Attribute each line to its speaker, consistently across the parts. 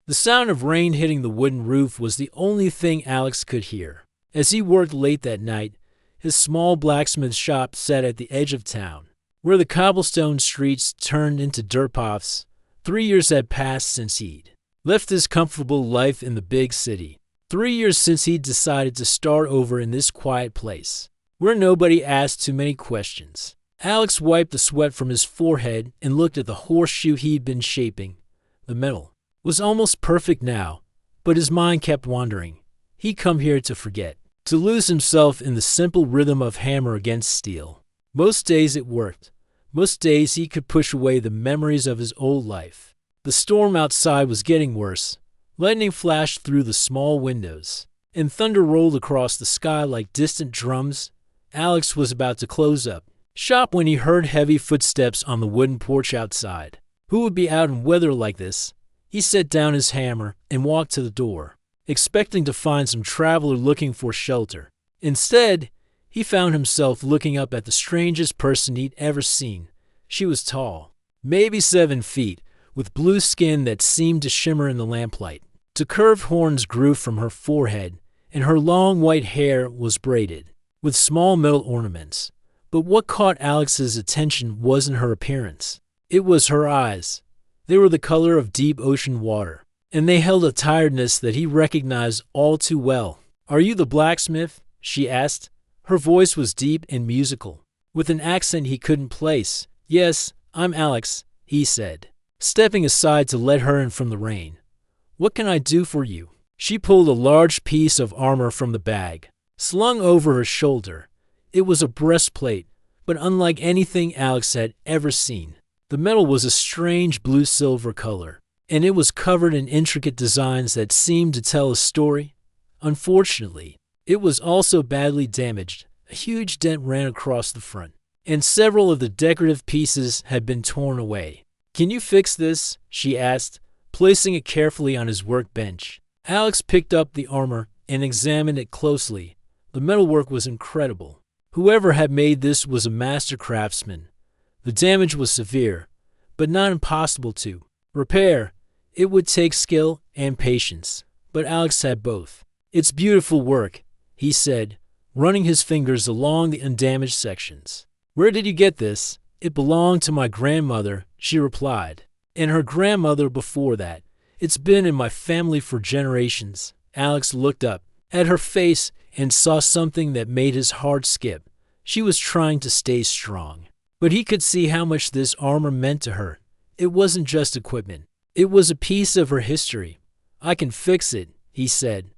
Speaker 1: The sound of rain hitting the wooden roof was the only thing Alex could hear. As he worked late that night, his small blacksmith shop sat at the edge of town, where the cobblestone streets turned into dirt paths. 3 years had passed since he'd left his comfortable life in the big city. 3 years since he'd decided to start over in this quiet place, where nobody asked too many questions. Alex wiped the sweat from his forehead and looked at the horseshoe he'd been shaping. The metal was almost perfect now, but his mind kept wandering. He'd come here to forget, to lose himself in the simple rhythm of hammer against steel. Most days it worked. Most days he could push away the memories of his old life. The storm outside was getting worse. Lightning flashed through the small windows, and thunder rolled across the sky like distant drums. Alex was about to close up shop when he heard heavy footsteps on the wooden porch outside. Who would be out in weather like this? He set down his hammer and walked to the door, expecting to find some traveler looking for shelter. Instead, he found himself looking up at the strangest person he'd ever seen. She was tall, maybe 7 feet, with blue skin that seemed to shimmer in the lamplight. Two curved horns grew from her forehead, and her long white hair was braided, with small metal ornaments. But what caught Alex's attention wasn't her appearance. It was her eyes. They were the color of deep ocean water, and they held a tiredness that he recognized all too well. "Are you the blacksmith?" she asked. Her voice was deep and musical, with an accent he couldn't place. "Yes, I'm Alex," he said, stepping aside to let her in from the rain. "What can I do for you?" She pulled a large piece of armor from the bag, slung over her shoulder. It was a breastplate, but unlike anything Alex had ever seen. The metal was a strange blue-silver color, and it was covered in intricate designs that seemed to tell a story. Unfortunately, it was also badly damaged. A huge dent ran across the front, and several of the decorative pieces had been torn away. "Can you fix this?" she asked, placing it carefully on his workbench. Alex picked up the armor and examined it closely. The metalwork was incredible. Whoever had made this was a master craftsman. The damage was severe, but not impossible to repair. It would take skill and patience, but Alex had both. "It's beautiful work," he said, running his fingers along the undamaged sections. "Where did you get this?" "It belonged to my grandmother," she replied, "and her grandmother before that. It's been in my family for generations." Alex looked up at her face and saw something that made his heart skip. She was trying to stay strong, but he could see how much this armor meant to her. It wasn't just equipment. It was a piece of her history. "I can fix it," he said,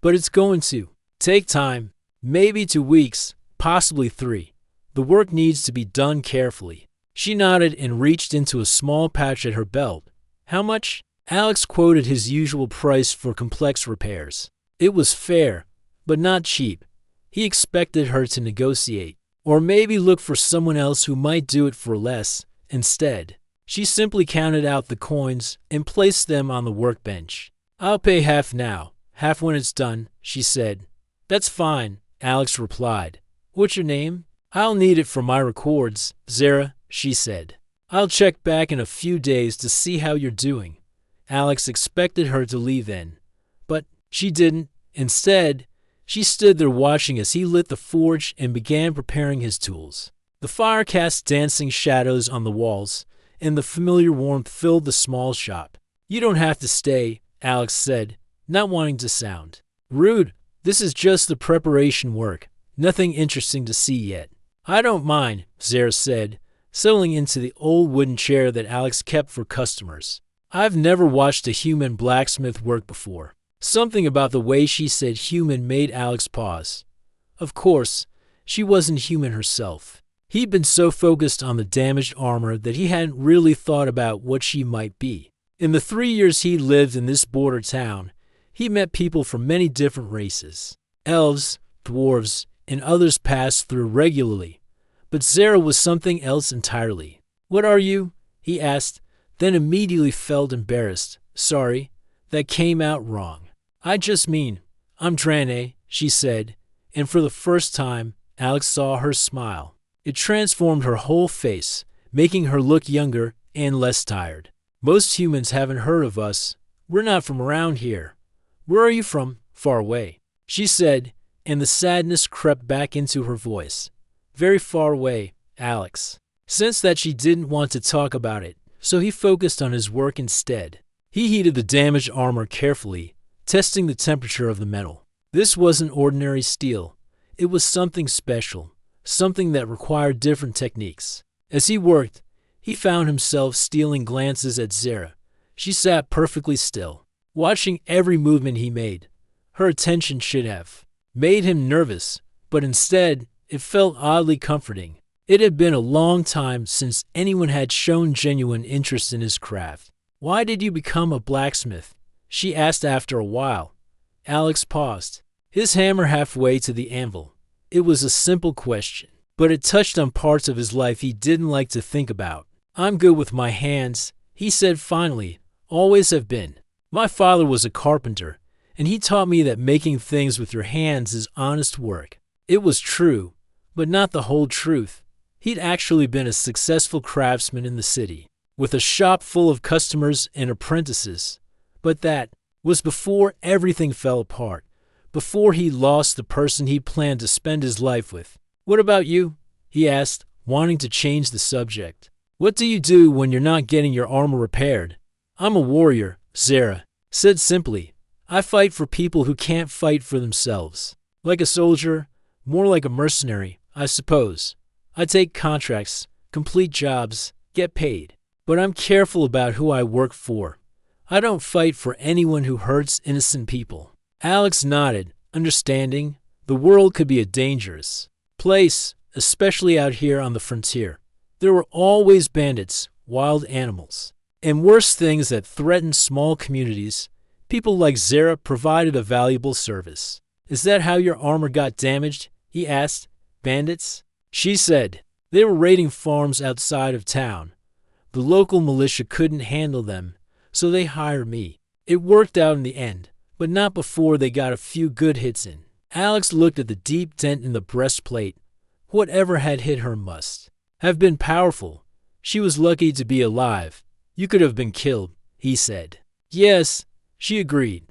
Speaker 1: "but it's going to take time, maybe 2 weeks, possibly 3. The work needs to be done carefully." She nodded and reached into a small pouch at her belt. "How much?" Alex quoted his usual price for complex repairs. It was fair, but not cheap. He expected her to negotiate, or maybe look for someone else who might do it for less. Instead, she simply counted out the coins and placed them on the workbench. "I'll pay half now, half when it's done," she said. "That's fine," Alex replied. "What's your name?" "I'll need it for my records, Zara," she said. "I'll check back in a few days to see how you're doing." Alex expected her to leave then, but she didn't. Instead, she stood there watching as he lit the forge and began preparing his tools. The fire cast dancing shadows on the walls, and the familiar warmth filled the small shop. "You don't have to stay," Alex said, not wanting to sound rude. "This is just the preparation work. Nothing interesting to see yet." "I don't mind," Zara said, settling into the old wooden chair that Alex kept for customers. "I've never watched a human blacksmith work before." Something about the way she said human made Alex pause. Of course, she wasn't human herself. He'd been so focused on the damaged armor that he hadn't really thought about what she might be. In the 3 years he lived in this border town, he met people from many different races. Elves, dwarves, and others passed through regularly. But Zara was something else entirely. "What are you?" he asked, then immediately felt embarrassed. "Sorry, that came out wrong." "I just mean, I'm Drane," she said, and for the first time, Alex saw her smile. It transformed her whole face, making her look younger and less tired. "Most humans haven't heard of us. We're not from around here. Where are you from? Far away, she said, and the sadness crept back into her voice. Very far away, Alex. Sensed that she didn't want to talk about it, so he focused on his work instead. He heated the damaged armor carefully, testing the temperature of the metal. This wasn't ordinary steel. It was something special, something that required different techniques. As he worked, he found himself stealing glances at Zara. She sat perfectly still, watching every movement he made. Her attention should have made him nervous, but instead, it felt oddly comforting. It had been a long time since anyone had shown genuine interest in his craft. Why did you become a blacksmith? She asked after a while. Alex paused, his hammer halfway to the anvil. It was a simple question, but it touched on parts of his life he didn't like to think about. I'm good with my hands, he said finally. Always have been. My father was a carpenter, and he taught me that making things with your hands is honest work. It was true, but not the whole truth. He'd actually been a successful craftsman in the city, with a shop full of customers and apprentices. But that was before everything fell apart, before he lost the person he planned to spend his life with. What about you? He asked, wanting to change the subject. What do you do when you're not getting your armor repaired? I'm a warrior, Zara said simply. I fight for people who can't fight for themselves. Like a soldier, more like a mercenary, I suppose. I take contracts, complete jobs, get paid. But I'm careful about who I work for. I don't fight for anyone who hurts innocent people. Alex nodded, understanding. The world could be a dangerous place, especially out here on the frontier. There were always bandits, wild animals, and worse things that threatened small communities. People like Zara provided a valuable service. Is that how your armor got damaged? He asked. Bandits? She said. They were raiding farms outside of town. The local militia couldn't handle them, so they hired me. It worked out in the end, but not before they got a few good hits in. Alex looked at the deep dent in the breastplate. Whatever had hit her must have been powerful. She was lucky to be alive. You could have been killed, he said. Yes, she agreed.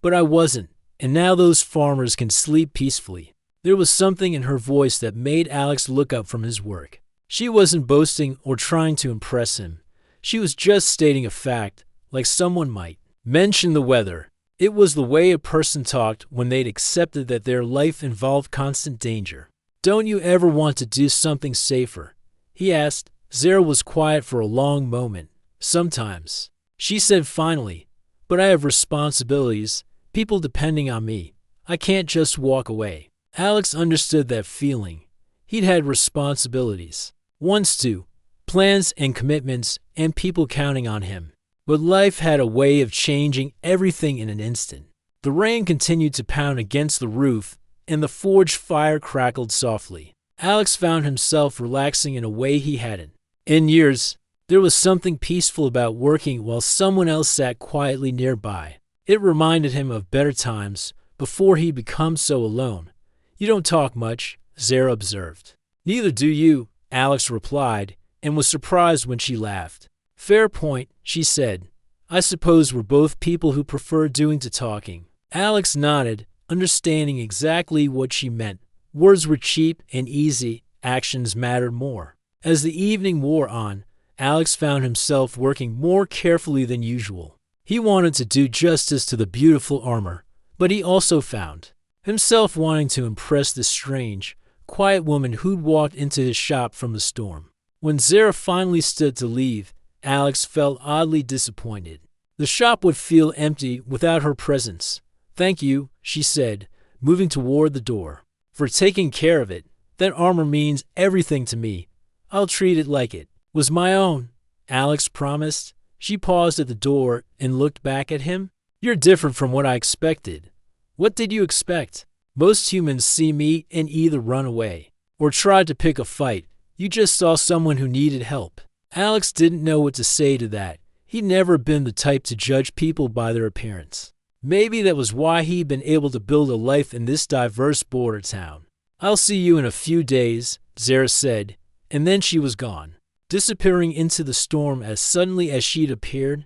Speaker 1: But I wasn't, and now those farmers can sleep peacefully. There was something in her voice that made Alex look up from his work. She wasn't boasting or trying to impress him. She was just stating a fact, like someone might mention the weather. It was the way a person talked when they'd accepted that their life involved constant danger. Don't you ever want to do something safer? He asked. Zara was quiet for a long moment. Sometimes, she said finally, but I have responsibilities, people depending on me. I can't just walk away. Alex understood that feeling. He'd had responsibilities. Wants to, plans and commitments, and people counting on him. But life had a way of changing everything in an instant. The rain continued to pound against the roof, and the forge fire crackled softly. Alex found himself relaxing in a way he hadn't in years. There was something peaceful about working while someone else sat quietly nearby. It reminded him of better times before he'd become so alone. You don't talk much, Zara observed. Neither do you, Alex replied, and was surprised when she laughed. Fair point, she said. I suppose we're both people who prefer doing to talking. Alex nodded, understanding exactly what she meant. Words were cheap and easy, actions mattered more. As the evening wore on, Alex found himself working more carefully than usual. He wanted to do justice to the beautiful armor, but he also found himself wanting to impress the strange, quiet woman who'd walked into his shop from the storm. When Zara finally stood to leave, Alex felt oddly disappointed. The shop would feel empty without her presence. Thank you, she said, moving toward the door, for taking care of it. That armor means everything to me. I'll treat it like it was my own, Alex promised. She paused at the door and looked back at him. You're different from what I expected. What did you expect? Most humans see me and either run away or try to pick a fight. You just saw someone who needed help. Alex didn't know what to say to that. He'd never been the type to judge people by their appearance. Maybe that was why he'd been able to build a life in this diverse border town. I'll see you in a few days, Zara said, and then she was gone, disappearing into the storm as suddenly as she'd appeared.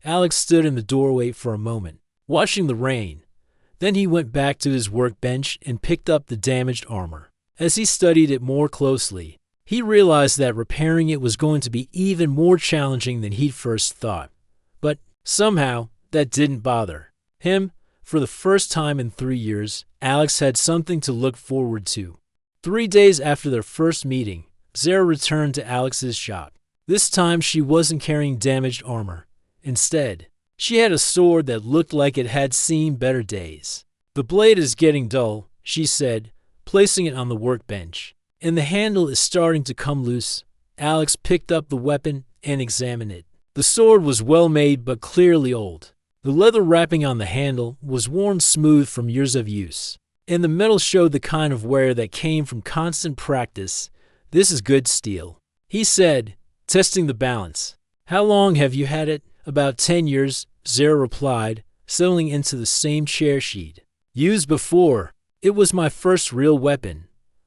Speaker 1: Alex stood in the doorway for a moment, watching the rain. Then he went back to his workbench and picked up the damaged armor. As he studied it more closely, he realized that repairing it was going to be even more challenging than he'd first thought. But somehow, that didn't bother him. For the first time in 3 years, Alex had something to look forward to. 3 days after their first meeting, Zara returned to Alex's shop. This time she wasn't carrying damaged armor. Instead, she had a sword that looked like it had seen better days. "The blade is getting dull," she said, placing it on the workbench. "And the handle is starting to come loose." Alex picked up the weapon and examined it. The sword was well made but clearly old. The leather wrapping on the handle was worn smooth from years of use, and the metal showed the kind of wear that came from constant practice. "This is good steel," he said, testing the balance. "How long have you had it?" "About 10 years, Zara replied, settling into the same chair she'd used before. "It was my first real weapon.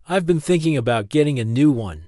Speaker 1: I've been thinking about getting a new one."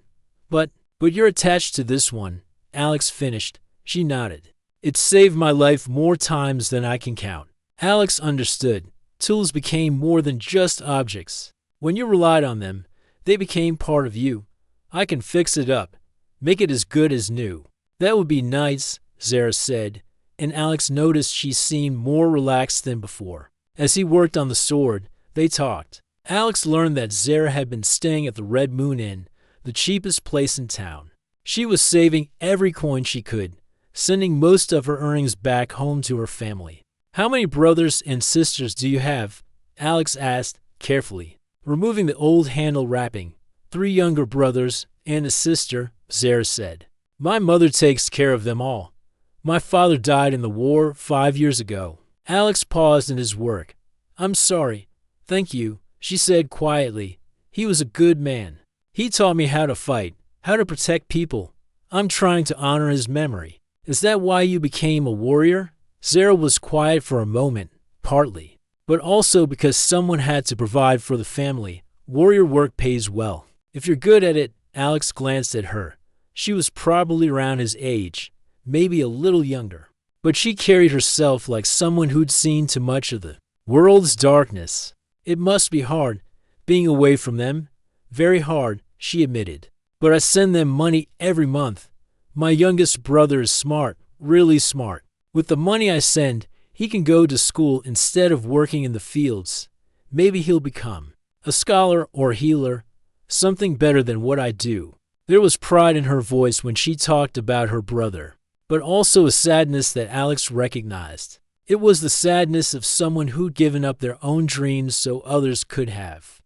Speaker 1: But you're attached to this one," Alex finished. She nodded. "It's saved my life more times than I can count." Alex understood. Tools became more than just objects. When you relied on them, they became part of you. "I can fix it up, make it as good as new." "That would be nice," Zara said, and Alex noticed she seemed more relaxed than before. As he worked on the sword, they talked. Alex learned that Zara had been staying at the Red Moon Inn, the cheapest place in town. She was saving every coin she could, sending most of her earnings back home to her family. "How many brothers and sisters do you have?" Alex asked, carefully, removing the old handle wrapping. "3 younger brothers and a sister," Zara said. "My mother takes care of them all. My father died in the war 5 years ago." Alex paused in his work. "I'm sorry." "Thank you," she said quietly. "He was a good man. He taught me how to fight, how to protect people. I'm trying to honor his memory." "Is that why you became a warrior?" Zara was quiet for a moment, partly, but also because someone had to provide for the family. Warrior work pays well. "If you're good at it," Alex glanced at her. She was probably around his age, maybe a little younger. But she carried herself like someone who'd seen too much of the world's darkness. "It must be hard, being away from them." "Very hard," she admitted. "But I send them money every month. My youngest brother is smart, really smart. With the money I send, he can go to school instead of working in the fields. Maybe he'll become a scholar or healer, something better than what I do." There was pride in her voice when she talked about her brother, but also a sadness that Alex recognized. It was the sadness of someone who'd given up their own dreams so others could have.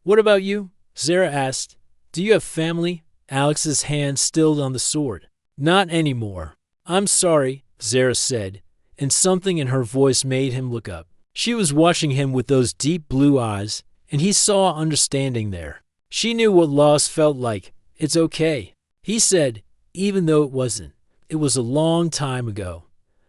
Speaker 1: "What about you?" Zara asked. "Do you have family?" Alex's hand stilled on the sword. "Not anymore." "I'm sorry," Zara said, and something in her voice made him look up. She was watching him with those deep blue eyes, and he saw understanding there. She knew what loss felt like. "It's okay," he said, even though it wasn't. It was a long time ago.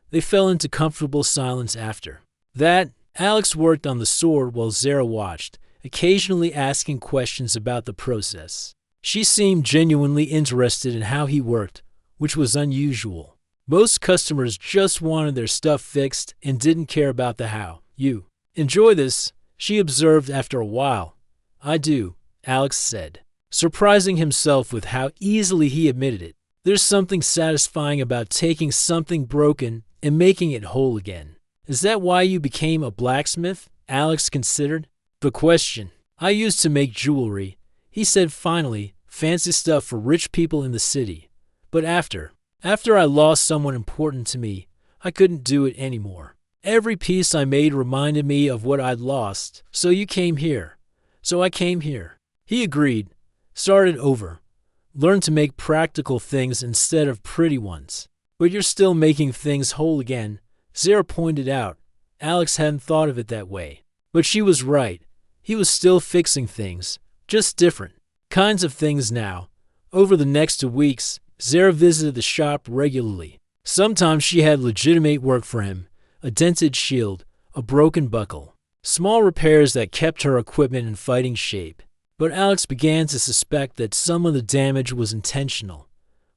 Speaker 1: They fell into comfortable silence after that. Alex worked on the sword while Zara watched, occasionally asking questions about the process. She seemed genuinely interested in how he worked, which was unusual. Most customers just wanted their stuff fixed and didn't care about the how. "You enjoy this?" she observed after a while. "I do," Alex said, surprising himself with how easily he admitted it. There's something satisfying about taking something broken and making it whole again. "Is that why you became a blacksmith?" Alex considered the question. "I used to make jewelry," he said finally, "fancy stuff for rich people in the city. But after I lost someone important to me, I couldn't do it anymore. Every piece I made reminded me of what I'd lost. So I came here." He agreed, started over, learned to make practical things instead of pretty ones. "But you're still making things whole again," Zara pointed out. Alex hadn't thought of it that way. But she was right. He was still fixing things, just different kinds of things now. Over the next 2 weeks, Zara visited the shop regularly. Sometimes she had legitimate work for him, a dented shield, a broken buckle, small repairs that kept her equipment in fighting shape. But Alex began to suspect that some of the damage was intentional.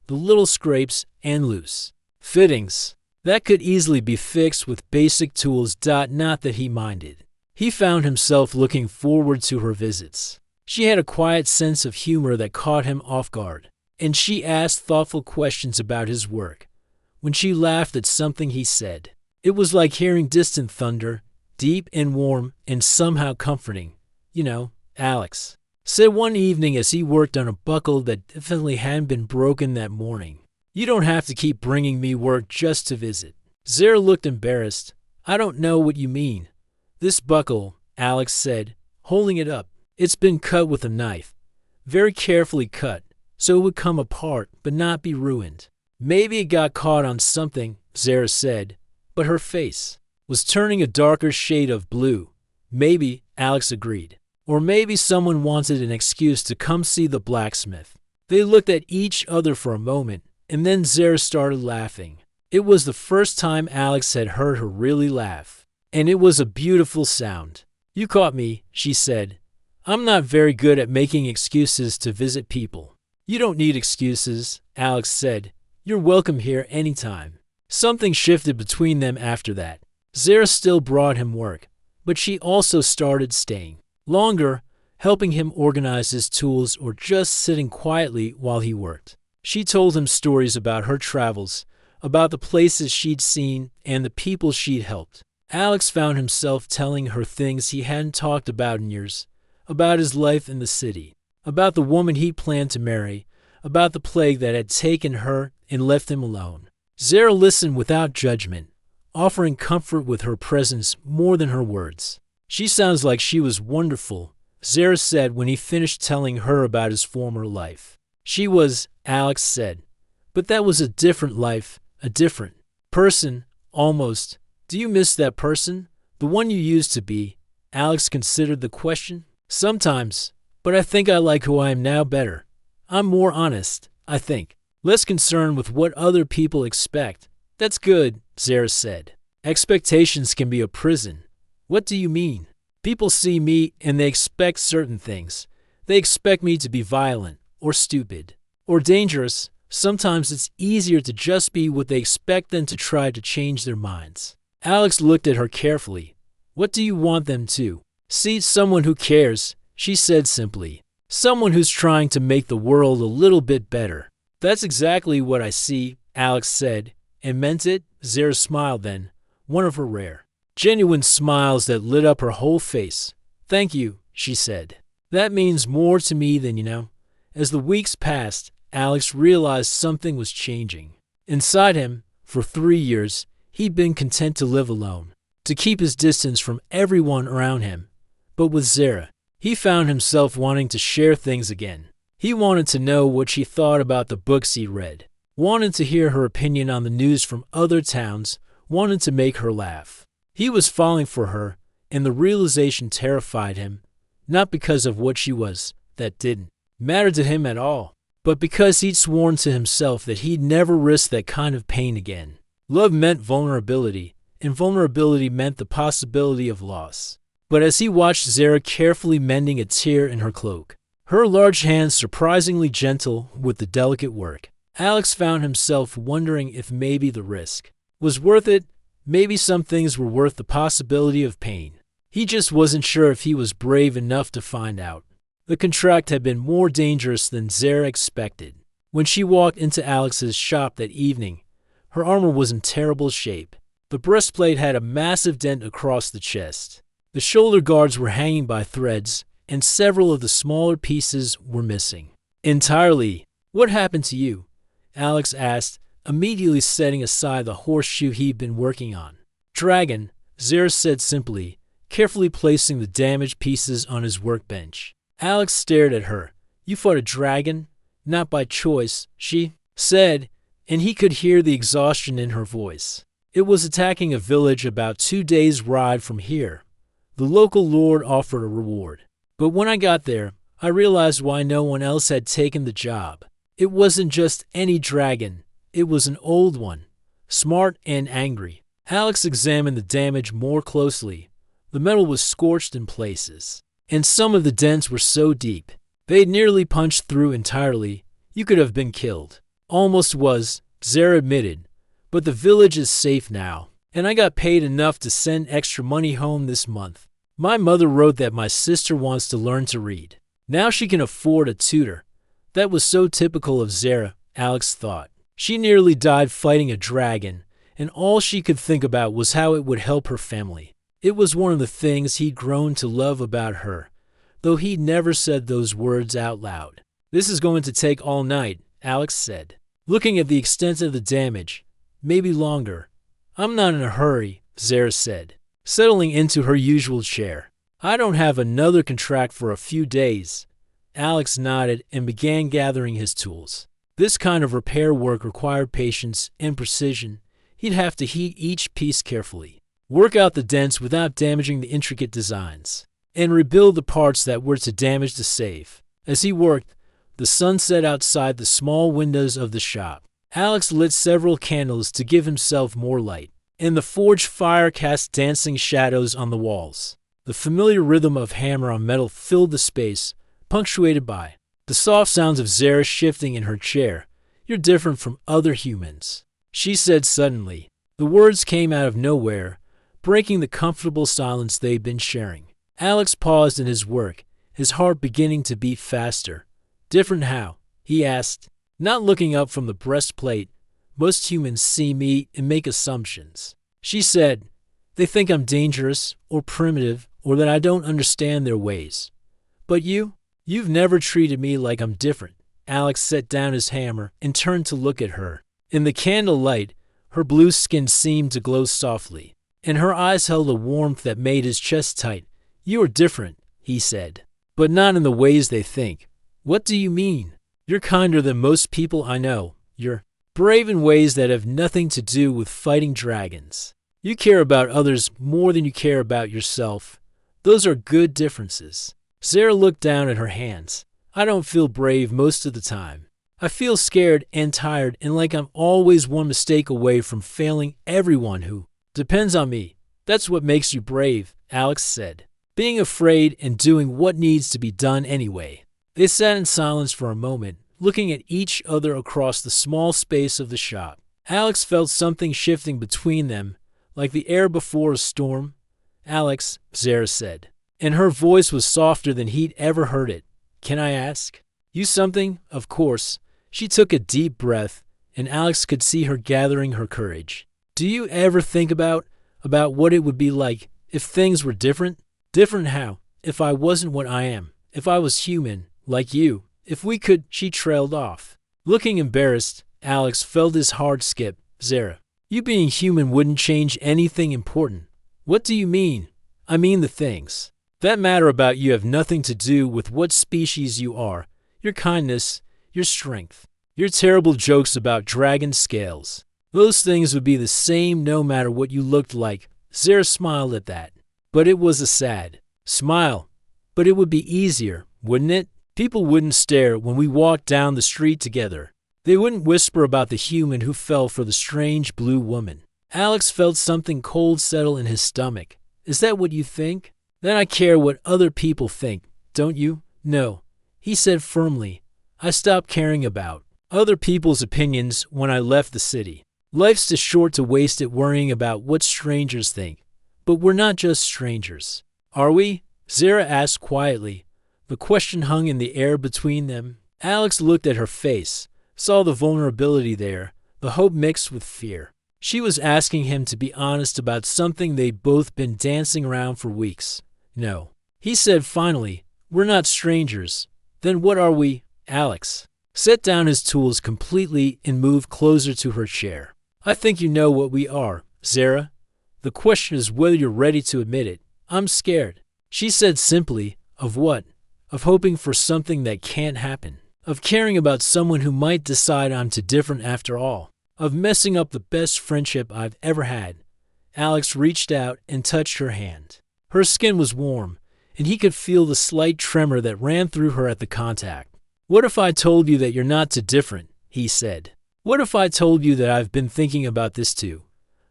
Speaker 1: The little scrapes and loose fittings That could easily be fixed with basic tools. Not that he minded. He found himself looking forward to her visits. She had a quiet sense of humor that caught him off guard, and she asked thoughtful questions about his work. When she laughed at something he said, it was like hearing distant thunder, deep and warm and somehow comforting. You know, Alex said one evening as he worked on a buckle that definitely hadn't been broken that morning. You don't have to keep bringing me work just to visit. Zara looked embarrassed. I don't know what you mean. This buckle, Alex said, holding it up. It's been cut with a knife. Very carefully cut, so it would come apart but not be ruined. Maybe it got caught on something, Zara said, but her face was turning a darker shade of blue. Maybe, Alex agreed. Or maybe someone wanted an excuse to come see the blacksmith. They looked at each other for a moment, and then Zara started laughing. It was the first time Alex had heard her really laugh, and it was a beautiful sound. You caught me, she said. I'm not very good at making excuses to visit people. You don't need excuses, Alex said. You're welcome here anytime. Something shifted between them after that. Zara still brought him work, but she also started staying longer, helping him organize his tools or just sitting quietly while he worked. She told him stories about her travels, about the places she'd seen and the people she'd helped. Alex found himself telling her things he hadn't talked about in years, about his life in the city, about the woman he planned to marry, about the plague that had taken her and left him alone. Zara listened without judgment, offering comfort with her presence more than her words. She sounds like she was wonderful, Zara said when he finished telling her about his former life. She was, Alex said. But that was a different life, a different person, almost. Do you miss that person? The one you used to be? Alex considered the question. Sometimes, but I think I like who I am now better. I'm more honest, I think. Less concerned with what other people expect. That's good, Zara said. Expectations can be a prison. What do you mean? People see me and they expect certain things. They expect me to be violent, or stupid, or dangerous. Sometimes it's easier to just be what they expect than to try to change their minds. Alex looked at her carefully. What do you want them to? See someone who cares, she said simply. Someone who's trying to make the world a little bit better. That's exactly what I see, Alex said, and meant it. Zara smiled then, one of her rare, genuine smiles that lit up her whole face. Thank you, she said. That means more to me than you know. As the weeks passed, Alex realized something was changing. Inside him, for 3 years, he'd been content to live alone, to keep his distance from everyone around him. But with Zara, he found himself wanting to share things again. He wanted to know what she thought about the books he read, wanted to hear her opinion on the news from other towns, wanted to make her laugh. He was falling for her, and the realization terrified him, not because of what she was, that didn't matter to him at all, but because he'd sworn to himself that he'd never risk that kind of pain again. Love meant vulnerability, and vulnerability meant the possibility of loss. But as he watched Zara carefully mending a tear in her cloak, her large hands surprisingly gentle with the delicate work, Alex found himself wondering if maybe the risk was worth it. Maybe some things were worth the possibility of pain. He just wasn't sure if he was brave enough to find out. The contract had been more dangerous than Zara expected. When she walked into Alex's shop that evening, her armor was in terrible shape. The breastplate had a massive dent across the chest. The shoulder guards were hanging by threads, and several of the smaller pieces were missing entirely. What happened to you? Alex asked, immediately setting aside the horseshoe he'd been working on. Dragon, Zara said simply, carefully placing the damaged pieces on his workbench. Alex stared at her. You fought a dragon? Not by choice, she said, and he could hear the exhaustion in her voice. It was attacking a village about 2 days' ride from here. The local lord offered a reward. But when I got there, I realized why no one else had taken the job. It wasn't just any dragon. It was an old one, smart and angry. Alex examined the damage more closely. The metal was scorched in places, and some of the dents were so deep, they'd nearly punched through entirely. You could have been killed. Almost was, Zara admitted, But the village is safe now, and I got paid enough to send extra money home this month. My mother wrote that my sister wants to learn to read. Now she can afford a tutor. That was so typical of Zara, Alex thought. She nearly died fighting a dragon, and all she could think about was how it would help her family. It was one of the things he'd grown to love about her, though he'd never said those words out loud. This is going to take all night, Alex said, looking at the extent of the damage. Maybe longer. I'm not in a hurry, Zara said, settling into her usual chair. I don't have another contract for a few days. Alex nodded and began gathering his tools. This kind of repair work required patience and precision. He'd have to heat each piece carefully, work out the dents without damaging the intricate designs, and rebuild the parts that were too damaged to save. As he worked, the sun set outside the small windows of the shop. Alex lit several candles to give himself more light, and the forge fire cast dancing shadows on the walls. The familiar rhythm of hammer on metal filled the space, punctuated by the soft sounds of Zara shifting in her chair. You're different from other humans, she said suddenly. The words came out of nowhere, breaking the comfortable silence they'd been sharing. Alex paused in his work, his heart beginning to beat faster. Different how? He asked, not looking up from the breastplate. Most humans see me and make assumptions. She said, they think I'm dangerous or primitive or that I don't understand their ways. But you've never treated me like I'm different. Alex set down his hammer and turned to look at her. In the candle light, her blue skin seemed to glow softly, and her eyes held a warmth that made his chest tight. You are different, he said, but not in the ways they think. What do you mean? You're kinder than most people I know. You're brave in ways that have nothing to do with fighting dragons. You care about others more than you care about yourself. Those are good differences. Zara looked down at her hands. I don't feel brave most of the time. I feel scared and tired and like I'm always one mistake away from failing everyone who depends on me. That's what makes you brave, Alex said, being afraid and doing what needs to be done anyway. They sat in silence for a moment, looking at each other across the small space of the shop. Alex felt something shifting between them, like the air before a storm. Alex, Zara said, and her voice was softer than he'd ever heard it. Can I ask you something? Of course. She took a deep breath, and Alex could see her gathering her courage. Do you ever think about what it would be like if things were different? Different how? If I wasn't what I am. If I was human, like you. If we could, she trailed off. Looking embarrassed, Alex felt his heart skip. Zara, you being human wouldn't change anything important. What do you mean? I mean the things that matter about you have nothing to do with what species you are. Your kindness, your strength, your terrible jokes about dragon scales. Those things would be the same no matter what you looked like. Zara smiled at that. But it was a sad smile. But it would be easier, wouldn't it? People wouldn't stare when we walked down the street together. They wouldn't whisper about the human who fell for the strange blue woman. Alex felt something cold settle in his stomach. Is that what you think? Then I care what other people think, don't you? No, he said firmly. I stopped caring about other people's opinions when I left the city. Life's too short to waste it worrying about what strangers think. But we're not just strangers, are we? Zara asked quietly. The question hung in the air between them. Alex looked at her face, saw the vulnerability there, the hope mixed with fear. She was asking him to be honest about something they'd both been dancing around for weeks. No. He said finally, we're not strangers. Then what are we? Alex set down his tools completely and moved closer to her chair. I think you know what we are, Zara. The question is whether you're ready to admit it. I'm scared, she said simply. Of what? Of hoping for something that can't happen. Of caring about someone who might decide I'm too different after all. Of messing up the best friendship I've ever had. Alex reached out and touched her hand. Her skin was warm, and he could feel the slight tremor that ran through her at the contact. What if I told you that you're not too different? He said. What if I told you that I've been thinking about this too?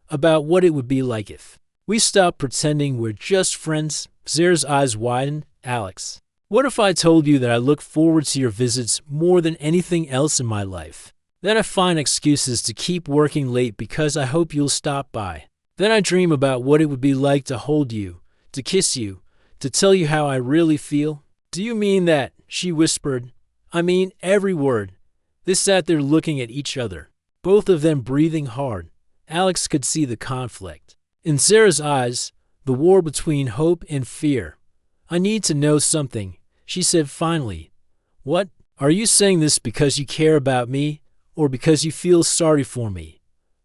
Speaker 1: About what it would be like if we stopped pretending we're just friends? Zara's eyes widened. Alex, what if I told you that I look forward to your visits more than anything else in my life? Then I find excuses to keep working late because I hope you'll stop by. Then I dream about what it would be like to hold you, to kiss you, to tell you how I really feel. Do you mean that? She whispered. I mean every word. They sat there looking at each other, both of them breathing hard. Alex could see the conflict. In Sarah's eyes, the war between hope and fear. I need to know something, she said finally. What? Are you saying this because you care about me, or because you feel sorry for me?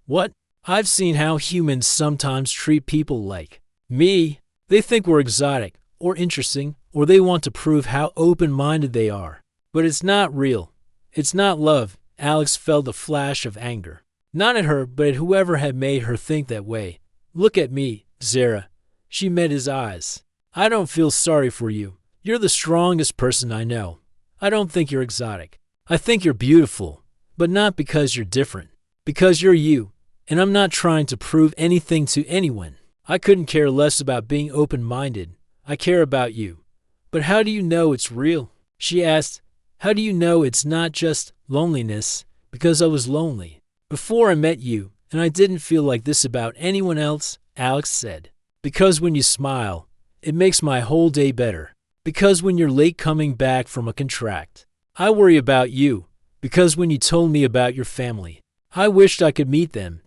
Speaker 1: What? I've seen how humans sometimes treat people like me. They think we're exotic, or interesting, or they want to prove how open-minded they are. But it's not real. It's not love. Alex felt a flash of anger. Not at her, but at whoever had made her think that way. Look at me, Zara. She met his eyes. I don't feel sorry for you. You're the strongest person I know. I don't think you're exotic. I think you're beautiful, but not because you're different. Because you're you, and I'm not trying to prove anything to anyone. I couldn't care less about being open-minded. I care about you. But how do you know it's real? She asked. How do you know it's not just loneliness? Because I was lonely before I met you, and I didn't feel like this about anyone else, Alex said. Because when you smile, it makes my whole day better. Because when you're late coming back from a contract, I worry about you. Because when you told me about your family, I wished I could meet them.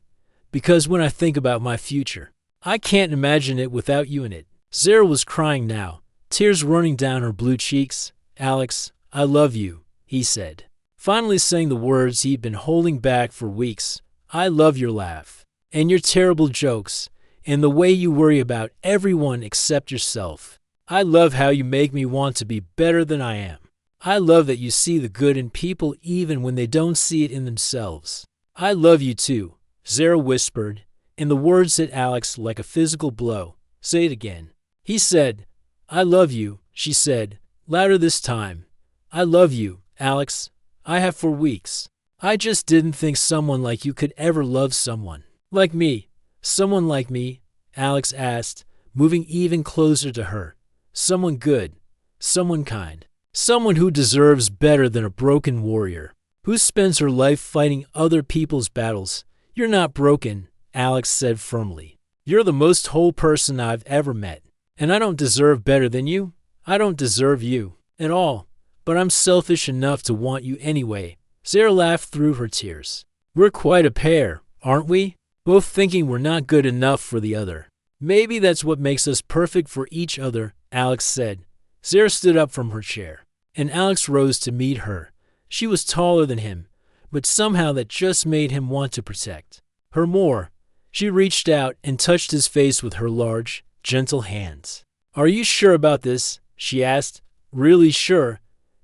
Speaker 1: Because when I think about my future, I can't imagine it without you in it. Zara was crying now, tears running down her blue cheeks. Alex, I love you, he said, finally saying the words he'd been holding back for weeks. I love your laugh, and your terrible jokes, and the way you worry about everyone except yourself. I love how you make me want to be better than I am. I love that you see the good in people even when they don't see it in themselves. I love you too, Zara whispered, and the words hit Alex like a physical blow. Say it again. He said, I love you, she said, louder this time. I love you, Alex. I have for weeks. I just didn't think someone like you could ever love someone. Like me. Someone like me, Alex asked, moving even closer to her. Someone good. Someone kind. Someone who deserves better than a broken warrior. Who spends her life fighting other people's battles. You're not broken, Alex said firmly. You're the most whole person I've ever met. And I don't deserve better than you. I don't deserve you at all. But I'm selfish enough to want you anyway. Sarah laughed through her tears. We're quite a pair, aren't we? Both thinking we're not good enough for the other. Maybe that's what makes us perfect for each other, Alex said. Sarah stood up from her chair, and Alex rose to meet her. She was taller than him, but somehow that just made him want to protect her more. She reached out and touched his face with her large, gentle hands. Are you sure about this? She asked. Really sure?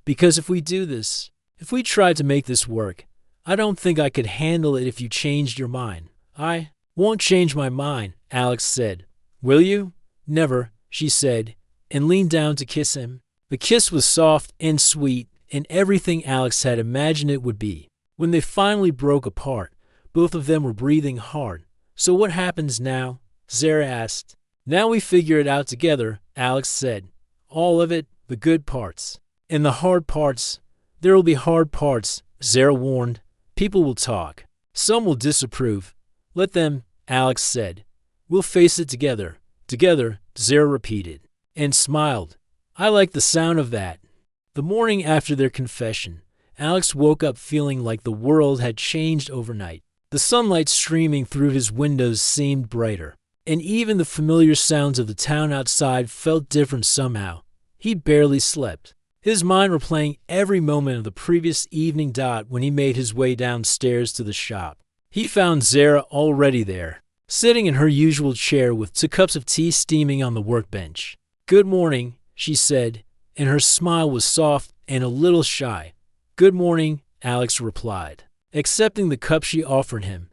Speaker 1: Because if we do this, if we try to make this work, I don't think I could handle it if you changed your mind. I won't change my mind, Alex said. Will you? Never, she said, and leaned down to kiss him. The kiss was soft and sweet, and everything Alex had imagined it would be. When they finally broke apart, both of them were breathing hard. So what happens now? Zara asked. Now we figure it out together, Alex said. All of it, the good parts. And the hard parts. There will be hard parts, Zara warned. People will talk. Some will disapprove. Let them, Alex said. We'll face it together. Together, Zara repeated, and smiled. I like the sound of that. The morning after their confession, Alex woke up feeling like the world had changed overnight. The sunlight streaming through his windows seemed brighter, and even the familiar sounds of the town outside felt different somehow. He barely slept, his mind replaying every moment of the previous evening when he made his way downstairs to the shop. He found Zara already there, sitting in her usual chair with 2 cups of tea steaming on the workbench. Good morning, she said, and her smile was soft and a little shy. Good morning, Alex replied, accepting the cup she offered him.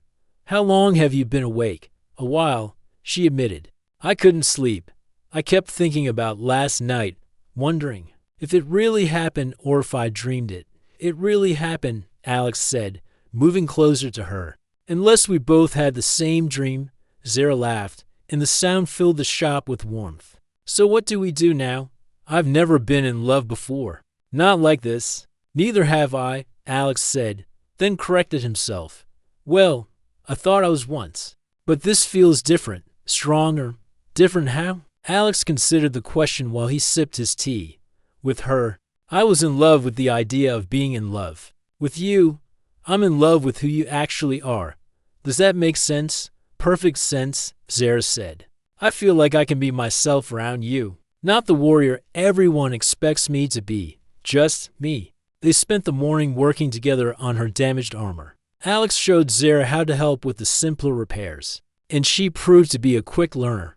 Speaker 1: How long have you been awake? A while, she admitted. I couldn't sleep. I kept thinking about last night, wondering if it really happened or if I dreamed it. It really happened, Alex said, moving closer to her. Unless we both had the same dream, Zara laughed, and the sound filled the shop with warmth. So what do we do now? I've never been in love before. Not like this. Neither have I, Alex said, then corrected himself. Well, I thought I was once. But this feels different. Stronger. Different how? Alex considered the question while he sipped his tea. With her, I was in love with the idea of being in love. With you, I'm in love with who you actually are. Does that make sense? Perfect sense, Zara said. I feel like I can be myself around you. Not the warrior everyone expects me to be. Just me. They spent the morning working together on her damaged armor. Alex showed Zara how to help with the simpler repairs, and she proved to be a quick learner.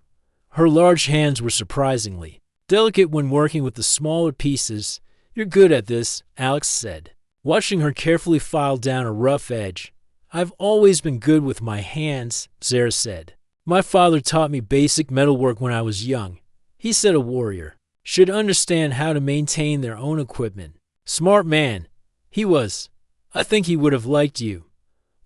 Speaker 1: Her large hands were surprisingly delicate when working with the smaller pieces. You're good at this, Alex said, watching her carefully file down a rough edge. I've always been good with my hands, Zara said. My father taught me basic metalwork when I was young. He said a warrior should understand how to maintain their own equipment. Smart man. He was. I think he would have liked you.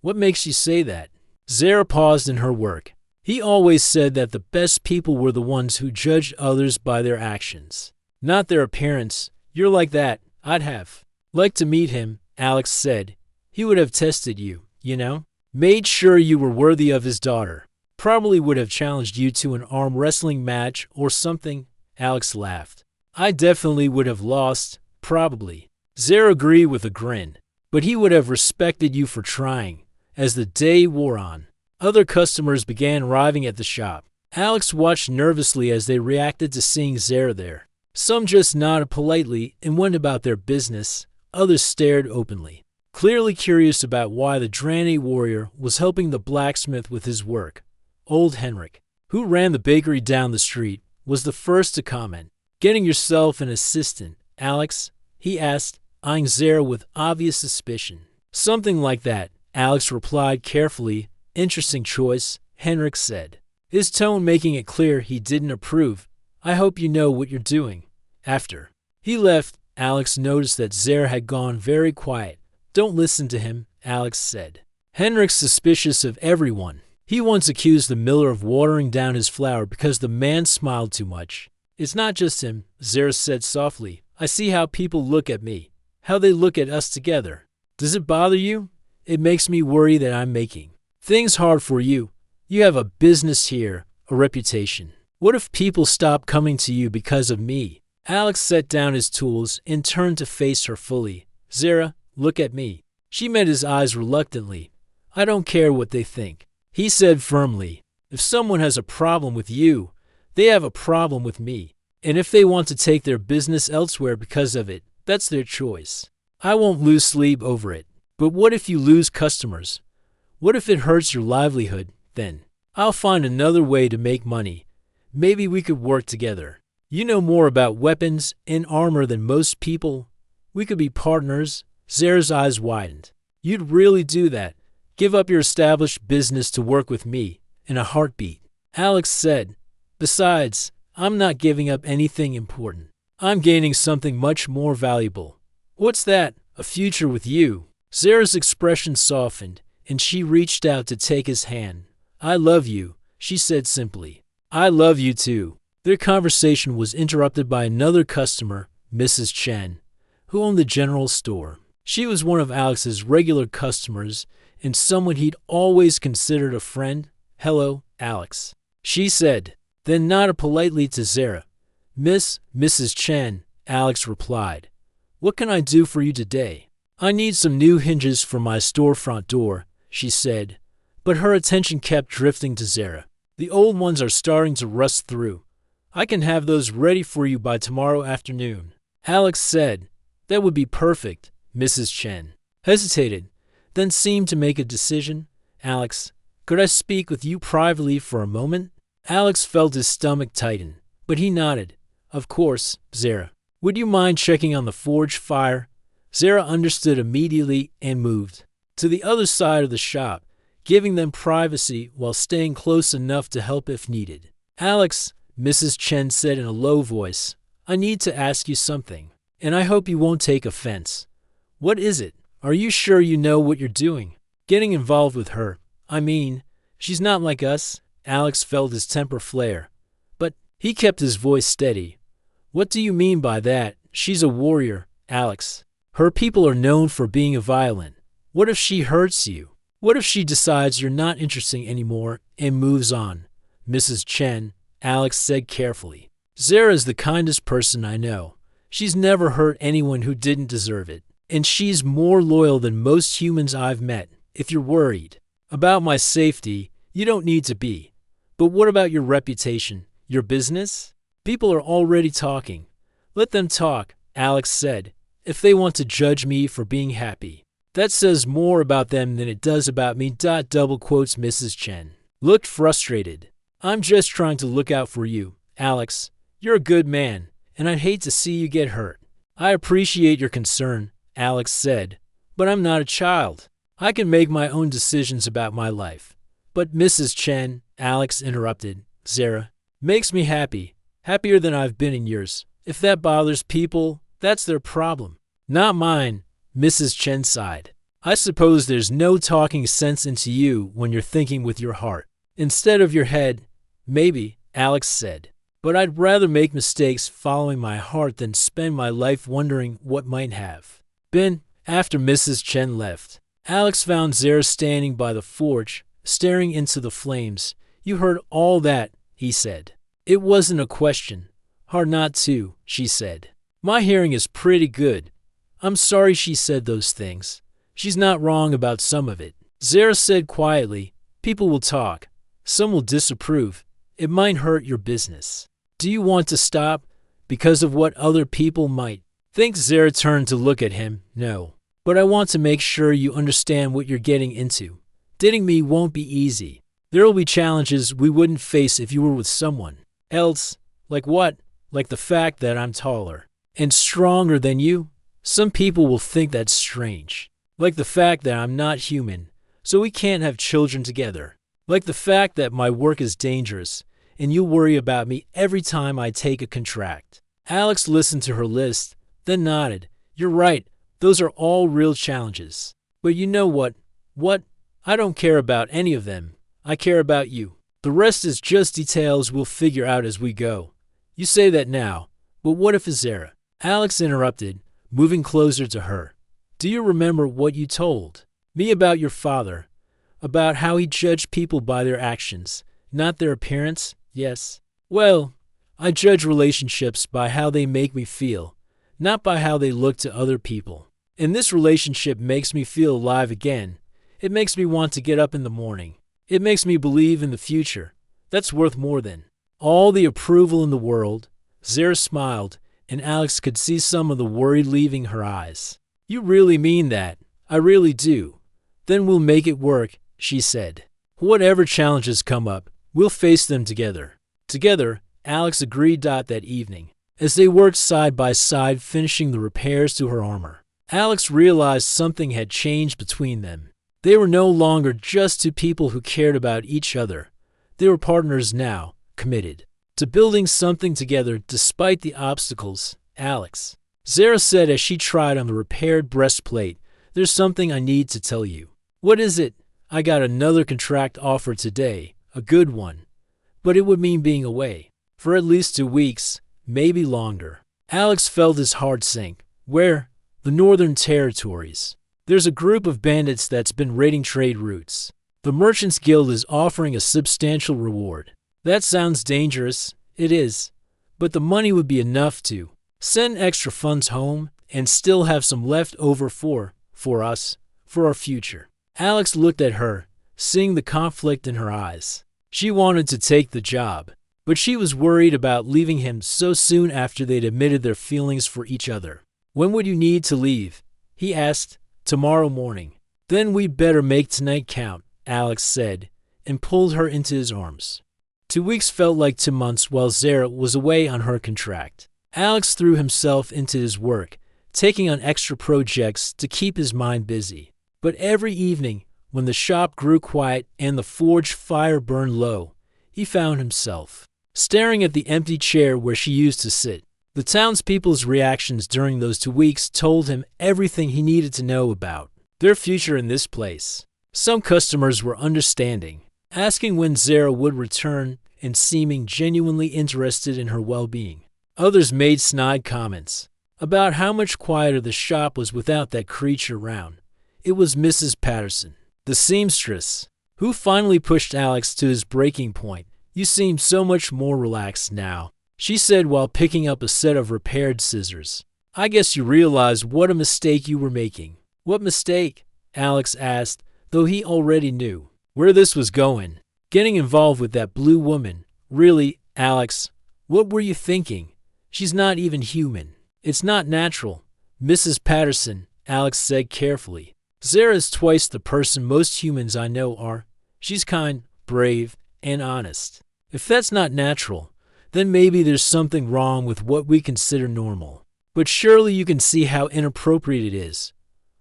Speaker 1: What makes you say that? Zara paused in her work. He always said that the best people were the ones who judged others by their actions, not their appearance. You're like that. I'd have liked to meet him, Alex said. He would have tested you, you know? Made sure you were worthy of his daughter. Probably would have challenged you to an arm wrestling match or something, Alex laughed. I definitely would have lost, probably. Zara agreed with a grin. But he would have respected you for trying. As the day wore on, other customers began arriving at the shop. Alex watched nervously as they reacted to seeing Zara there. Some just nodded politely and went about their business. Others stared openly, clearly curious about why the Dranny warrior was helping the blacksmith with his work. Old Henrik, who ran the bakery down the street, was the first to comment. Getting yourself an assistant, Alex? He asked, eyeing Zara with obvious suspicion. Something like that, Alex replied carefully. Interesting choice, Henrik said, his tone making it clear he didn't approve. I hope you know what you're doing. After he left, Alex noticed that Zara had gone very quiet. Don't listen to him, Alex said. Henrik's suspicious of everyone. He once accused the miller of watering down his flour because the man smiled too much. It's not just him, Zara said softly. I see how people look at me, how they look at us together. Does it bother you? It makes me worry that I'm making things hard for you. You have a business here, a reputation. What if people stop coming to you because of me? Alex set down his tools and turned to face her fully. Zara, look at me. She met his eyes reluctantly. I don't care what they think, he said firmly. If someone has a problem with you, they have a problem with me. And if they want to take their business elsewhere because of it, that's their choice. I won't lose sleep over it. But what if you lose customers? What if it hurts your livelihood? Then I'll find another way to make money. Maybe we could work together. You know more about weapons and armor than most people. We could be partners. Zara's eyes widened. You'd really do that? Give up your established business to work with me? In a heartbeat. Alex said, besides, I'm not giving up anything important. I'm gaining something much more valuable. What's that? A future with you. Zara's expression softened, and she reached out to take his hand. I love you, she said simply. I love you too. Their conversation was interrupted by another customer, Mrs. Chen, who owned the general store. She was one of Alex's regular customers and someone he'd always considered a friend. Hello, Alex, she said, then nodded politely to Zara. Mrs. Chen, Alex replied. What can I do for you today? I need some new hinges for my storefront door, she said, but her attention kept drifting to Zara. The old ones are starting to rust through. I can have those ready for you by tomorrow afternoon. Alex said, that would be perfect. Mrs. Chen hesitated, then seemed to make a decision. Alex, could I speak with you privately for a moment? Alex felt his stomach tighten, but he nodded. Of course, Zara. Would you mind checking on the forge fire? Zara understood immediately and moved to the other side of the shop, giving them privacy while staying close enough to help if needed. Alex, Mrs. Chen said in a low voice, I need to ask you something, and I hope you won't take offense. What is it? Are you sure you know what you're doing? Getting involved with her. I mean, she's not like us. Alex felt his temper flare, but he kept his voice steady. What do you mean by that? She's a warrior, Alex. Her people are known for being violent. What if she hurts you? What if she decides you're not interesting anymore and moves on? Mrs. Chen, Alex said carefully. Zara is the kindest person I know. She's never hurt anyone who didn't deserve it. And she's more loyal than most humans I've met. If you're worried about my safety, you don't need to be. But what about your reputation, your business? People are already talking. Let them talk, Alex said, if they want to judge me for being happy. That says more about them than it does about me. Double quotes Mrs. Chen. Looked frustrated. I'm just trying to look out for you, Alex. You're a good man, and I'd hate to see you get hurt. I appreciate your concern, Alex said, but I'm not a child. I can make my own decisions about my life. But Mrs. Chen, Alex interrupted, Zara, makes me happy, happier than I've been in years. If that bothers people, that's their problem. Not mine, Mrs. Chen sighed. I suppose there's no talking sense into you when you're thinking with your heart instead of your head. Maybe, Alex said. But I'd rather make mistakes following my heart than spend my life wondering what might have been. After Mrs. Chen left, Alex found Zara standing by the forge, staring into the flames. You heard all that, he said. It wasn't a question. Hard not to, she said. My hearing is pretty good. I'm sorry she said those things. She's not wrong about some of it. Zara said quietly, people will talk. Some will disapprove. It might hurt your business. Do you want to stop because of what other people might think? Zara turned to look at him. No. But I want to make sure you understand what you're getting into. Dating me won't be easy. There will be challenges we wouldn't face if you were with someone else. Like what? Like the fact that I'm taller and stronger than you? Some people will think that's strange. Like the fact that I'm not human, so we can't have children together. Like the fact that my work is dangerous, and you worry about me every time I take a contract. Alex listened to her list, then nodded. You're right, those are all real challenges. But you know what? What? I don't care about any of them. I care about you. The rest is just details we'll figure out as we go. You say that now, but what if it's Zara? Alex interrupted, moving closer to her. Do you remember what you told me about your father? About how he judged people by their actions, not their appearance? Yes. Well, I judge relationships by how they make me feel, not by how they look to other people. And this relationship makes me feel alive again. It makes me want to get up in the morning. It makes me believe in the future. That's worth more than all the approval in the world. Zara smiled, and Alex could see some of the worry leaving her eyes. You really mean that? I really do. Then we'll make it work, she said. Whatever challenges come up, we'll face them together. Together, Alex agreed. That evening, as they worked side by side finishing the repairs to her armor, Alex realized something had changed between them. They were no longer just two people who cared about each other. They were partners now, committed to building something together despite the obstacles. Alex, Zara said as she tried on the repaired breastplate, there's something I need to tell you. What is it? I got another contract offer today, a good one. But it would mean being away for at least 2 weeks, maybe longer. Alex felt his heart sink. Where? The Northern Territories. There's a group of bandits that's been raiding trade routes. The Merchants Guild is offering a substantial reward. That sounds dangerous. It is. But the money would be enough to send extra funds home and still have some left over for us, for our future. Alex looked at her, seeing the conflict in her eyes. She wanted to take the job, but she was worried about leaving him so soon after they'd admitted their feelings for each other. When would you need to leave? He asked. Tomorrow morning. Then we'd better make tonight count, Alex said, and pulled her into his arms. 2 weeks felt like 2 months while Zara was away on her contract. Alex threw himself into his work, taking on extra projects to keep his mind busy. But every evening, when the shop grew quiet and the forge fire burned low, he found himself staring at the empty chair where she used to sit. The townspeople's reactions during those 2 weeks told him everything he needed to know about their future in this place. Some customers were understanding, asking when Zara would return and seeming genuinely interested in her well-being. Others made snide comments about how much quieter the shop was without that creature around. It was Mrs. Patterson, the seamstress, who finally pushed Alex to his breaking point. "You seem so much more relaxed now," she said while picking up a set of repaired scissors. "I guess you realize what a mistake you were making." "What mistake?" Alex asked, though he already knew where this was going. "Getting involved with that blue woman. Really, Alex, what were you thinking? She's not even human. It's not natural." "Mrs. Patterson," Alex said carefully, "Zara is twice the person most humans I know are. She's kind, brave, and honest. If that's not natural, then maybe there's something wrong with what we consider normal. But surely you can see how inappropriate it is.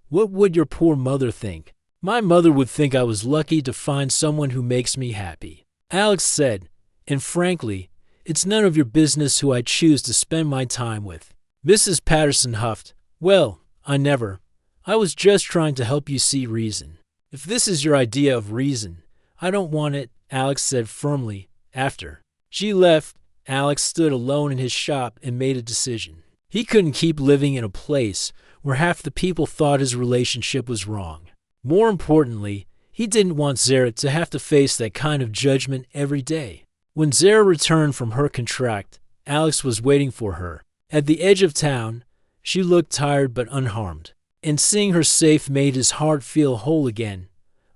Speaker 1: What would your poor mother think?" "My mother would think I was lucky to find someone who makes me happy," Alex said, "and frankly, it's none of your business who I choose to spend my time with." Mrs. Patterson huffed. "Well, I was just trying to help you see reason." "If this is your idea of reason, I don't want it," Alex said firmly. After she left, Alex stood alone in his shop and made a decision. He couldn't keep living in a place where half the people thought his relationship was wrong. More importantly, he didn't want Zara to have to face that kind of judgment every day. When Zara returned from her contract, Alex was waiting for her. At the edge of town, she looked tired but unharmed, and seeing her safe made his heart feel whole again.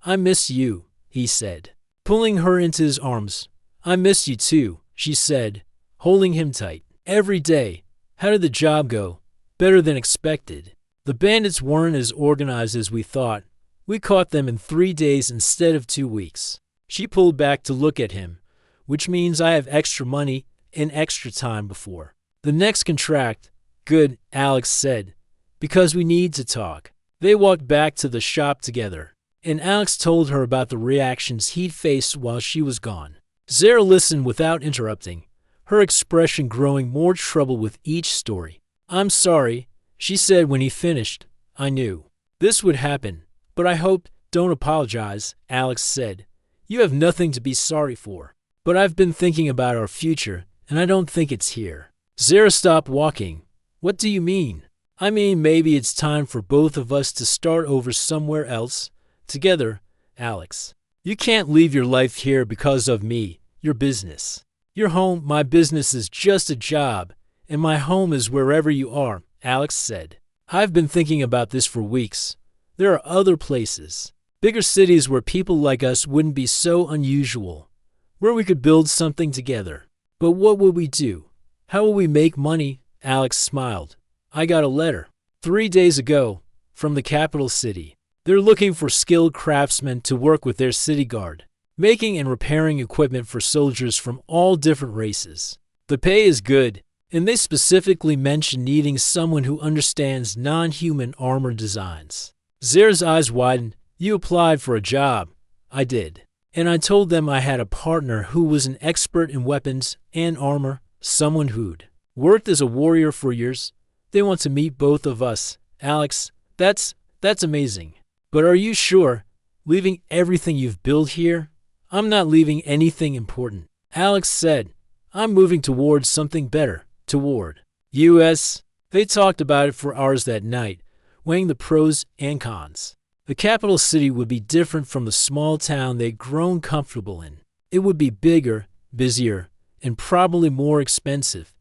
Speaker 1: "I miss you," he said, pulling her into his arms. "I miss you too," she said, holding him tight. "Every day. How did the job go?" "Better than expected. The bandits weren't as organized as we thought. We caught them in 3 days instead of 2 weeks." She pulled back to look at him, "Which means I have extra money and extra time before the next contract." "Good," Alex said, "because we need to talk." They walked back to the shop together, and Alex told her about the reactions he'd faced while she was gone. Zara listened without interrupting, her expression growing more troubled with each story. "I'm sorry," she said when he finished. "I knew this would happen, but I hoped—" "Don't apologize," Alex said. "You have nothing to be sorry for. But I've been thinking about our future, and I don't think it's here." Zara stopped walking. "What do you mean?" "I mean, maybe it's time for both of us to start over somewhere else, together, Alex. You can't leave your life here because of me, your business. Your home, my business is just a job, and my home is wherever you are," Alex said. "I've been thinking about this for weeks. There are other places, bigger cities where people like us wouldn't be so unusual, where we could build something together. But what would we do? How will we make money?" Alex smiled. "I got a letter 3 days ago from the capital city. They're looking for skilled craftsmen to work with their city guard, making and repairing equipment for soldiers from all different races. The pay is good, and they specifically mention needing someone who understands non-human armor designs." Zara's eyes widened. "You applied for a job." "I did. And I told them I had a partner who was an expert in weapons and armor, someone who'd worked as a warrior for years. They want to meet both of us." "Alex, that's amazing. But are you sure? Leaving everything you've built here?" "I'm not leaving anything important," Alex said. "I'm moving towards something better. Toward U.S." They talked about it for hours that night, weighing the pros and cons. The capital city would be different from the small town they'd grown comfortable in. It would be bigger, busier, and probably more expensive.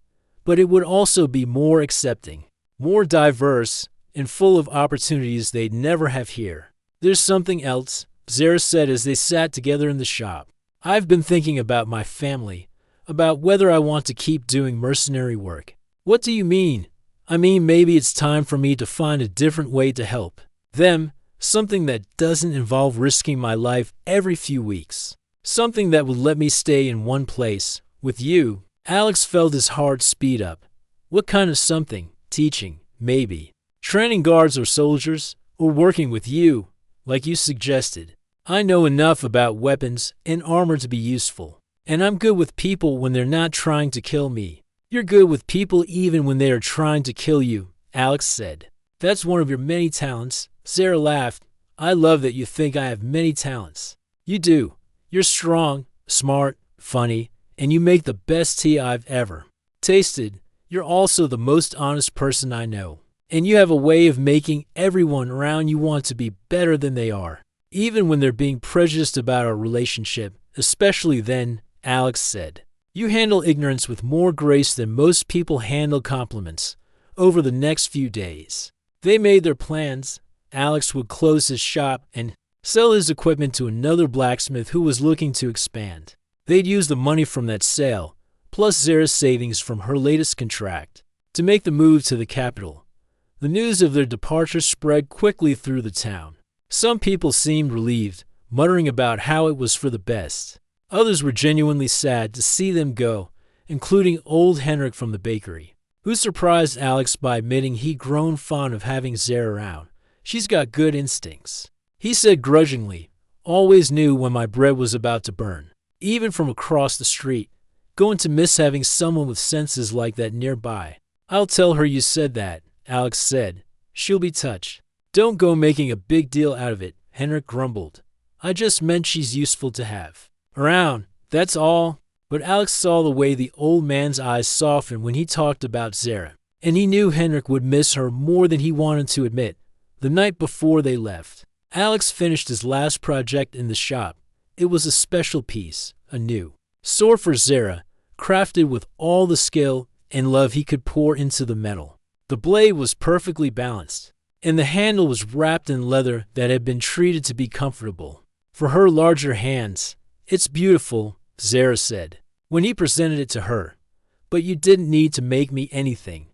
Speaker 1: But it would also be more accepting, more diverse, and full of opportunities they'd never have here. "There's something else," Zara said as they sat together in the shop. "I've been thinking about my family, about whether I want to keep doing mercenary work." "What do you mean?" "I mean, maybe it's time for me to find a different way to help them, something that doesn't involve risking my life every few weeks. Something that would let me stay in one place, with you." Alex felt his heart speed up. "What kind of something?" "Teaching, maybe. Training guards or soldiers, or working with you, like you suggested. I know enough about weapons and armor to be useful, and I'm good with people when they're not trying to kill me." "You're good with people even when they are trying to kill you," Alex said. "That's one of your many talents." Zara laughed. "I love that you think I have many talents." "You do. You're strong, smart, funny, and you make the best tea I've ever tasted. You're also the most honest person I know." And you have a way of making everyone around you want to be better than they are, even when they're being prejudiced about our relationship, especially then, Alex said. You handle ignorance with more grace than most people handle compliments. Over the next few days, they made their plans. Alex would close his shop and sell his equipment to another blacksmith who was looking to expand. They'd use the money from that sale, plus Zara's savings from her latest contract, to make the move to the capital. The news of their departure spread quickly through the town. Some people seemed relieved, muttering about how it was for the best. Others were genuinely sad to see them go, including old Henrik from the bakery, who surprised Alex by admitting he'd grown fond of having Zara around. She's got good instincts. He said grudgingly, always knew when my bread was about to burn. Even from across the street, going to miss having someone with senses like that nearby. I'll tell her you said that, Alex said. She'll be touched. Don't go making a big deal out of it, Henrik grumbled. I just meant she's useful to have around, that's all. But Alex saw the way the old man's eyes softened when he talked about Zara, and he knew Henrik would miss her more than he wanted to admit. The night before they left, Alex finished his last project in the shop. It was a special piece, a new sword for Zara, crafted with all the skill and love he could pour into the metal. The blade was perfectly balanced, and the handle was wrapped in leather that had been treated to be comfortable for her larger hands. It's beautiful, Zara said, when he presented it to her. But you didn't need to make me anything.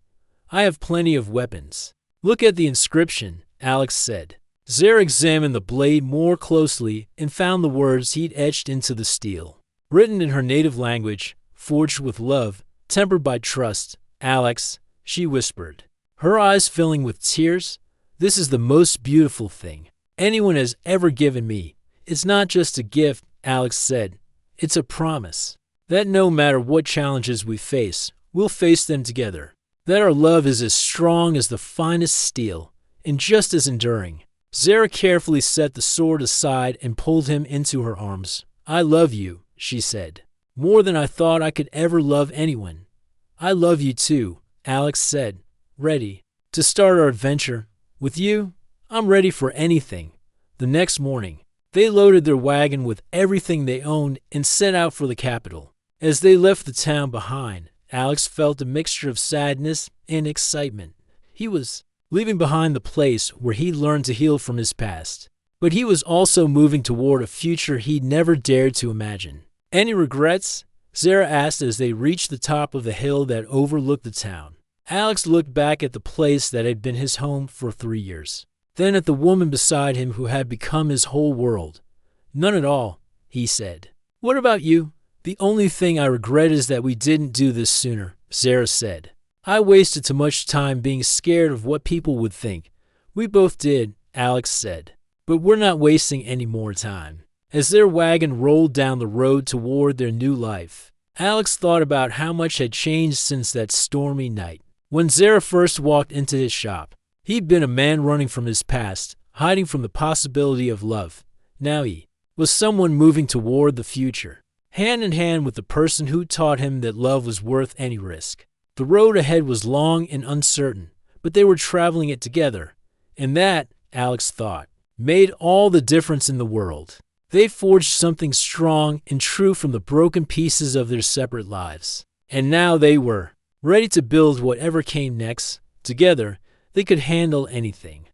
Speaker 1: I have plenty of weapons. Look at the inscription, Alex said. Zara examined the blade more closely and found the words he'd etched into the steel. Written in her native language, forged with love, tempered by trust. Alex, she whispered, her eyes filling with tears. This is the most beautiful thing anyone has ever given me. It's not just a gift, Alex said. It's a promise that no matter what challenges we face, we'll face them together. That our love is as strong as the finest steel and just as enduring. Zara carefully set the sword aside and pulled him into her arms. I love you, she said, more than I thought I could ever love anyone. I love you too, Alex said, ready to start our adventure. With you, I'm ready for anything. The next morning, they loaded their wagon with everything they owned and set out for the capital. As they left the town behind, Alex felt a mixture of sadness and excitement. He was leaving behind the place where he'd learned to heal from his past, but he was also moving toward a future he'd never dared to imagine. Any regrets? Zara asked as they reached the top of the hill that overlooked the town. Alex looked back at the place that had been his home for 3 years, then at the woman beside him who had become his whole world. None at all, he said. What about you? The only thing I regret is that we didn't do this sooner, Zara said. I wasted too much time being scared of what people would think. We both did, Alex said. But we're not wasting any more time. As their wagon rolled down the road toward their new life, Alex thought about how much had changed since that stormy night. When Zara first walked into his shop, he'd been a man running from his past, hiding from the possibility of love. Now he was someone moving toward the future, hand in hand with the person who taught him that love was worth any risk. The road ahead was long and uncertain, but they were traveling it together, and that, Alex thought, made all the difference in the world. They forged something strong and true from the broken pieces of their separate lives. And now they were ready to build whatever came next. Together, they could handle anything.